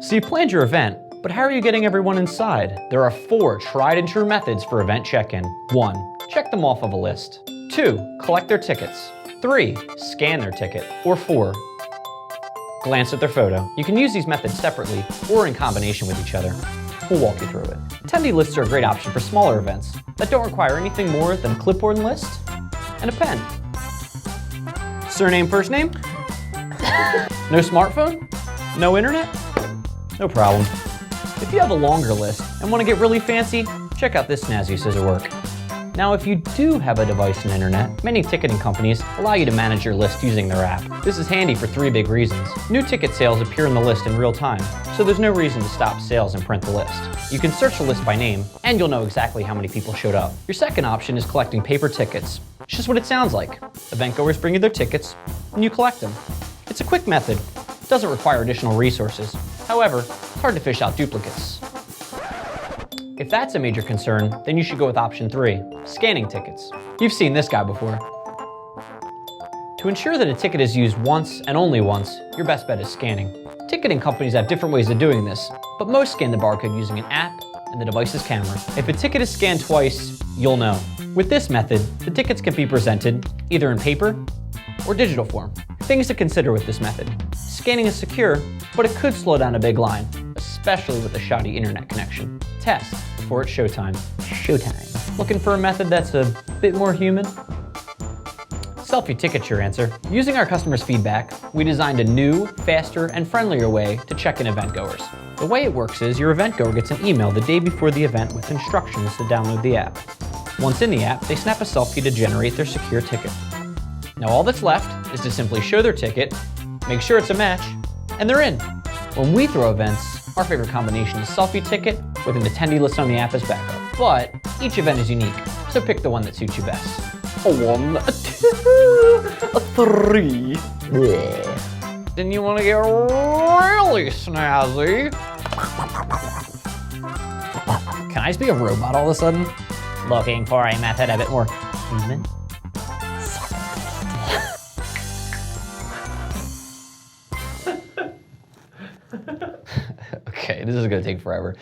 So you planned your event, but how are you getting everyone inside? There are 4 tried and true methods for event check-in. 1. Check them off of a list. 2. Collect their tickets. 3. Scan their ticket. Or 4. Glance at their photo. You can use these methods separately or in combination with each other. We'll walk you through it. Attendee lists are a great option for smaller events that don't require anything more than a clipboard and list and a pen. Surname, first name? No smartphone? No internet? No problem. If you have a longer list and want to get really fancy, check out this snazzy scissorwork. Now, if you do have a device and internet, many ticketing companies allow you to manage your list using their app. This is handy for 3 big reasons. New ticket sales appear in the list in real time, so there's no reason to stop sales and print the list. You can search the list by name, and you'll know exactly how many people showed up. Your second option is collecting paper tickets. It's just what it sounds like. Eventgoers bring you their tickets, and you collect them. It's a quick method. It doesn't require additional resources. However, it's hard to fish out duplicates. If that's a major concern, then you should go with option 3, scanning tickets. You've seen this guy before. To ensure that a ticket is used once and only once, your best bet is scanning. Ticketing companies have different ways of doing this, but most scan the barcode using an app and the device's camera. If a ticket is scanned twice, you'll know. With this method, the tickets can be presented either in paper or digital form. Things to consider with this method. Scanning is secure, but it could slow down a big line, especially with a shoddy internet connection. Test before it's showtime. Showtime. Looking for a method that's a bit more human? Selfie Ticket's your answer. Using our customers' feedback, we designed a new, faster, and friendlier way to check in event goers. The way it works is your event goer gets an email the day before the event with instructions to download the app. Once in the app, they snap a selfie to generate their secure ticket. Now all that's left is to simply show their ticket, make sure it's a match, and they're in. When we throw events, our favorite combination is Selfie Ticket with an attendee list on the app as backup. But each event is unique, so pick the one that suits you best. A 1, a 2, a 3. Then you want to get really snazzy. Can I just be a robot all of a sudden? Looking for a method a bit more human? Okay, this is gonna take forever.